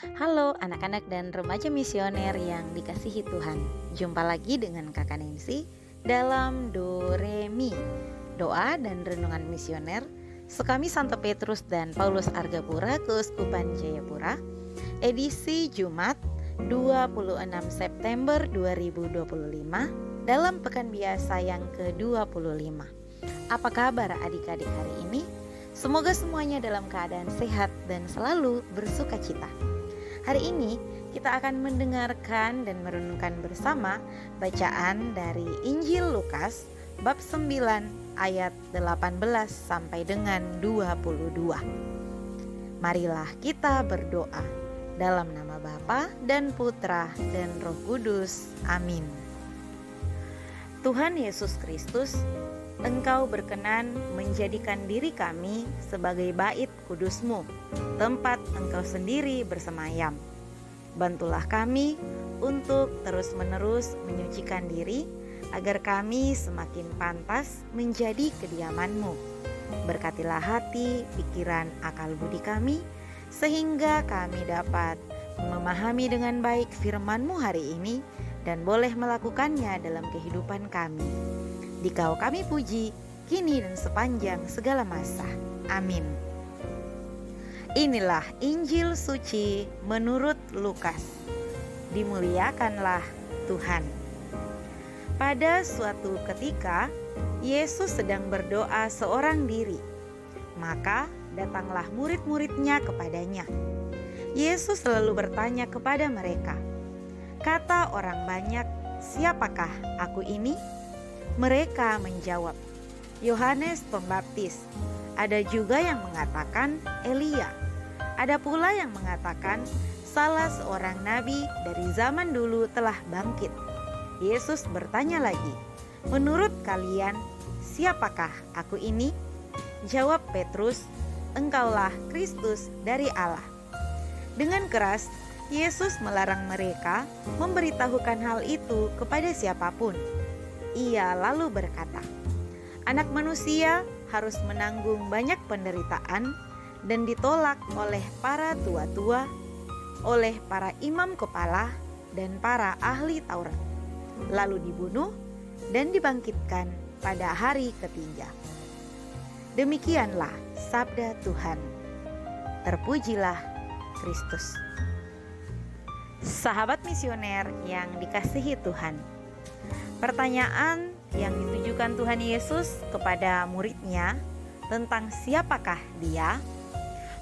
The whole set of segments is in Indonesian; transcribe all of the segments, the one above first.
Halo anak-anak dan remaja misioner yang dikasihi Tuhan. Jumpa lagi dengan Kakak Nancy dalam Do Re Mi, doa dan renungan misioner Sekami Santo Petrus dan Paulus Argapura Keuskupan Jayapura, edisi Jumat 26 September 2025 dalam pekan biasa yang ke-25. Apa kabar adik-adik hari ini? Semoga semuanya dalam keadaan sehat dan selalu bersuka cita. Hari ini kita akan mendengarkan dan merenungkan bersama bacaan dari Injil Lukas bab 9 ayat 18 sampai dengan 22. Marilah kita berdoa dalam nama Bapa dan Putra dan Roh Kudus. Amin. Tuhan Yesus Kristus, Engkau berkenan menjadikan diri kami sebagai bait kudus-Mu, tempat Engkau sendiri bersemayam. Bantulah kami untuk terus-menerus menyucikan diri, agar kami semakin pantas menjadi kediaman-Mu. Berkatilah hati, pikiran, akal budi kami, sehingga kami dapat memahami dengan baik firman-Mu hari ini, dan boleh melakukannya dalam kehidupan kami. Dikau kami puji, kini dan sepanjang segala masa. Amin. Inilah Injil suci menurut Lukas. Dimuliakanlah Tuhan. Pada suatu ketika, Yesus sedang berdoa seorang diri. Maka datanglah murid-muridnya kepadanya. Yesus selalu bertanya kepada mereka, "Kata orang banyak, siapakah aku ini?" Mereka menjawab, "Yohanes Pembaptis." Ada juga yang mengatakan Elia. Ada pula yang mengatakan salah seorang nabi dari zaman dulu telah bangkit. Yesus bertanya lagi, "Menurut kalian, siapakah aku ini?" Jawab Petrus, "Engkaulah Kristus dari Allah." Dengan keras, Yesus melarang mereka memberitahukan hal itu kepada siapapun. Ia lalu berkata, "Anak manusia harus menanggung banyak penderitaan dan ditolak oleh para tua-tua, oleh para imam kepala dan para ahli Taurat, lalu dibunuh dan dibangkitkan pada hari ketiga." Demikianlah sabda Tuhan. Terpujilah Kristus. Sahabat misioner yang dikasihi Tuhan, pertanyaan yang ditujukan Tuhan Yesus kepada muridnya tentang siapakah dia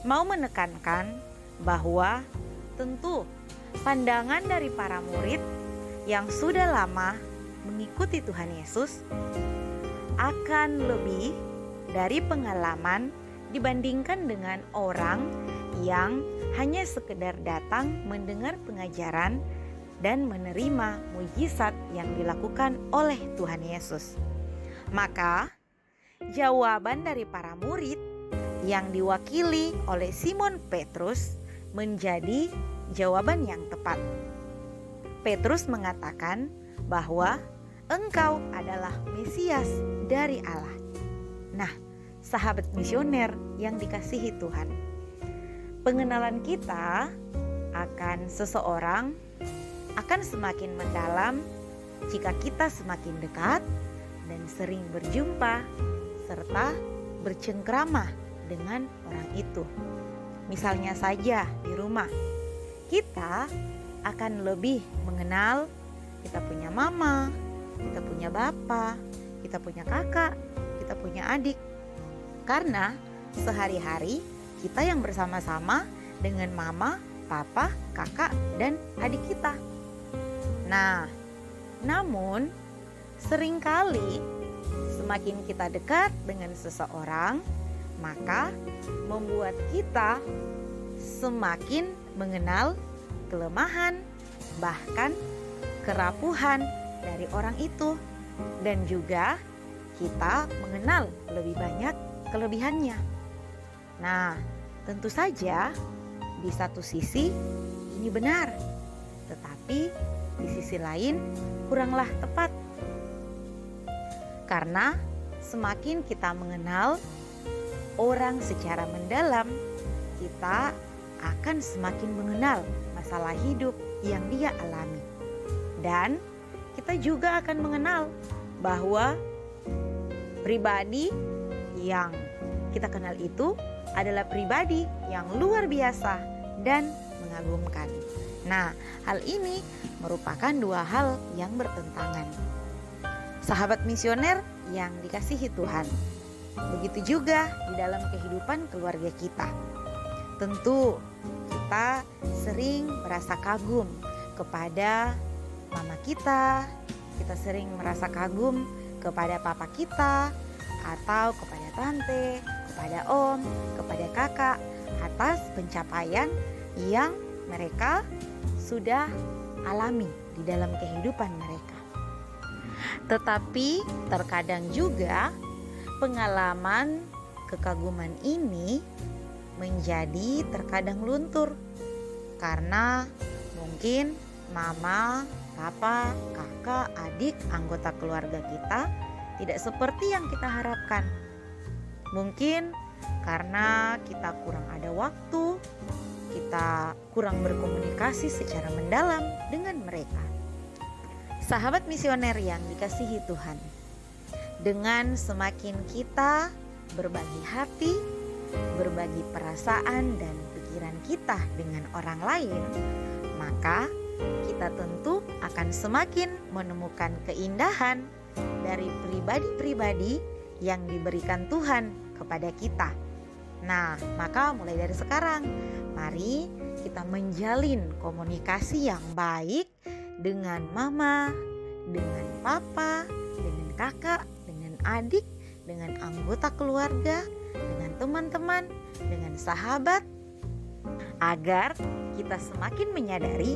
mau menekankan bahwa tentu pandangan dari para murid yang sudah lama mengikuti Tuhan Yesus akan lebih dari pengalaman dibandingkan dengan orang yang hanya sekedar datang mendengar pengajaran dan menerima mujizat yang dilakukan oleh Tuhan Yesus. Maka, jawaban dari para murid yang diwakili oleh Simon Petrus menjadi jawaban yang tepat. Petrus mengatakan bahwa engkau adalah Mesias dari Allah. Nah, sahabat misioner yang dikasihi Tuhan, pengenalan kita akan seseorang akan semakin mendalam jika kita semakin dekat dan sering berjumpa serta bercengkrama dengan orang itu. Misalnya saja di rumah, kita akan lebih mengenal kita punya mama, kita punya bapak, kita punya kakak, kita punya adik. Karena sehari-hari kita yang bersama-sama dengan mama, papa, kakak, dan adik kita. Nah, namun seringkali semakin kita dekat dengan seseorang, maka membuat kita semakin mengenal kelemahan, bahkan kerapuhan dari orang itu. Dan juga kita mengenal lebih banyak kelebihannya. Nah, tentu saja di satu sisi ini benar, tetapi di sisi lain kuranglah tepat. Karena semakin kita mengenal orang secara mendalam, kita akan akan semakin mengenal masalah hidup yang dia alami. Dan kita juga akan mengenal bahwa pribadi yang kita kenal itu adalah pribadi yang luar biasa dan mengagumkan. Nah, hal ini merupakan dua hal yang bertentangan. Sahabat misioner yang dikasihi Tuhan, begitu juga di dalam kehidupan keluarga kita. Tentu kita sering merasa kagum kepada mama kita sering merasa kagum kepada papa kita, atau kepada tante, kepada om, kepada kakak atas pencapaian yang mereka sudah alami di dalam kehidupan mereka. Tetapi terkadang juga pengalaman kekaguman ini menjadi terkadang luntur karena mungkin mama, papa, kakak, adik, anggota keluarga kita tidak seperti yang kita harapkan. Mungkin karena kita kurang ada waktu, kita kurang berkomunikasi secara mendalam dengan mereka. Sahabat misioner yang dikasihi Tuhan, dengan semakin kita berbagi hati, berbagi perasaan dan pikiran kita dengan orang lain, maka kita tentu akan semakin menemukan keindahan dari pribadi-pribadi yang diberikan Tuhan kepada kita. Nah, maka mulai dari sekarang, mari kita menjalin komunikasi yang baik dengan mama, dengan papa, dengan kakak, dengan adik, dengan anggota keluarga, dengan teman-teman, dengan sahabat, agar kita semakin menyadari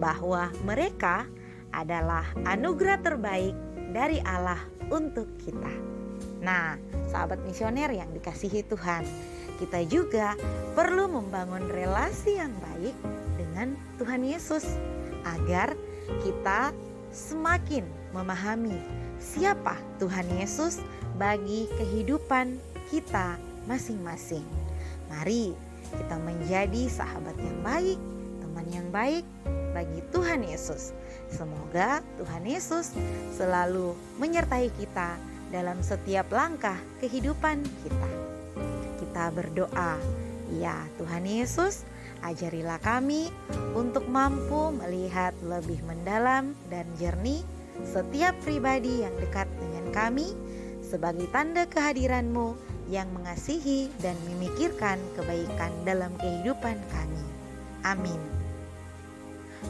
bahwa mereka adalah anugerah terbaik dari Allah untuk kita. Nah, sahabat misioner yang dikasihi Tuhan, kita juga perlu membangun relasi yang baik dengan Tuhan Yesus agar kita semakin memahami siapa Tuhan Yesus bagi kehidupan kita masing-masing. Mari kita menjadi sahabat yang baik, teman yang baik bagi Tuhan Yesus. Semoga Tuhan Yesus selalu menyertai kita dalam setiap langkah kehidupan kita. Kita berdoa, ya Tuhan Yesus, ajarilah kami untuk mampu melihat lebih mendalam dan jernih setiap pribadi yang dekat dengan kami sebagai tanda kehadiran-Mu yang mengasihi dan memikirkan kebaikan dalam kehidupan kami. Amin.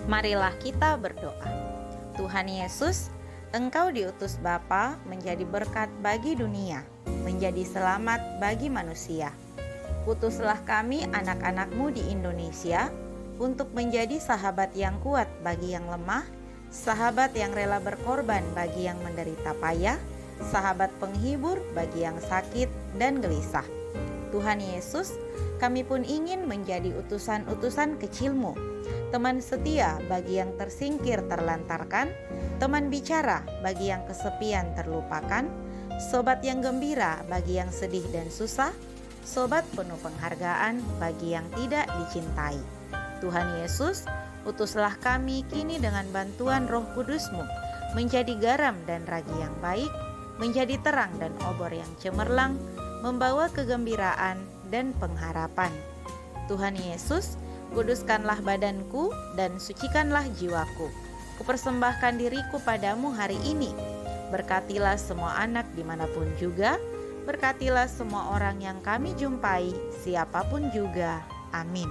Marilah kita berdoa. Tuhan Yesus, Engkau diutus Bapa menjadi berkat bagi dunia, menjadi selamat bagi manusia. Utuslah kami anak-anak-Mu di Indonesia untuk menjadi sahabat yang kuat bagi yang lemah, sahabat yang rela berkorban bagi yang menderita payah, sahabat penghibur bagi yang sakit dan gelisah. Tuhan Yesus, kami pun ingin menjadi utusan-utusan kecil-Mu, teman setia bagi yang tersingkir terlantarkan, teman bicara bagi yang kesepian terlupakan, sobat yang gembira bagi yang sedih dan susah, sobat penuh penghargaan bagi yang tidak dicintai. Tuhan Yesus, utuslah kami kini dengan bantuan Roh Kudus-Mu, menjadi garam dan ragi yang baik, menjadi terang dan obor yang cemerlang, membawa kegembiraan dan pengharapan. Tuhan Yesus, kuduskanlah badanku dan sucikanlah jiwaku. Kupersembahkan diriku padamu hari ini. Berkatilah semua anak dimanapun juga. Berkatilah semua orang yang kami jumpai, siapapun juga. Amin.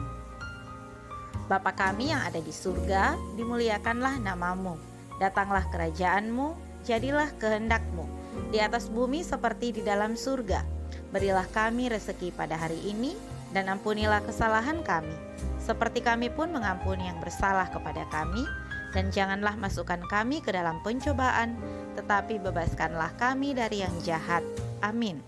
Bapa kami yang ada di surga, dimuliakanlah nama-Mu. Datanglah kerajaan-Mu, jadilah kehendak-Mu, di atas bumi seperti di dalam surga. Berilah kami rezeki pada hari ini, dan ampunilah kesalahan kami, seperti kami pun mengampuni yang bersalah kepada kami. Dan janganlah masukkan kami ke dalam pencobaan, tetapi bebaskanlah kami dari yang jahat. Amin.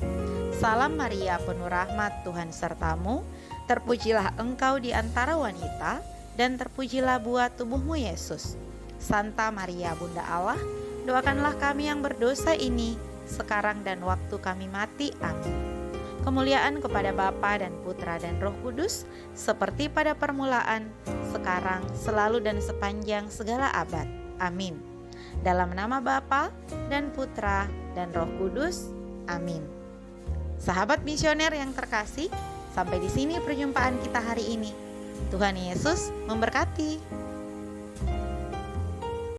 Salam Maria, penuh rahmat, Tuhan sertamu. Terpujilah engkau di antara wanita, dan terpujilah buah tubuhmu Yesus. Santa Maria, Bunda Allah, doakanlah kami yang berdosa ini, sekarang dan waktu kami mati. Amin. Kemuliaan kepada Bapa dan Putra dan Roh Kudus, seperti pada permulaan, sekarang, selalu dan sepanjang segala abad. Amin. Dalam nama Bapa dan Putra dan Roh Kudus. Amin. Sahabat misioner yang terkasih, sampai di sini perjumpaan kita hari ini. Tuhan Yesus memberkati.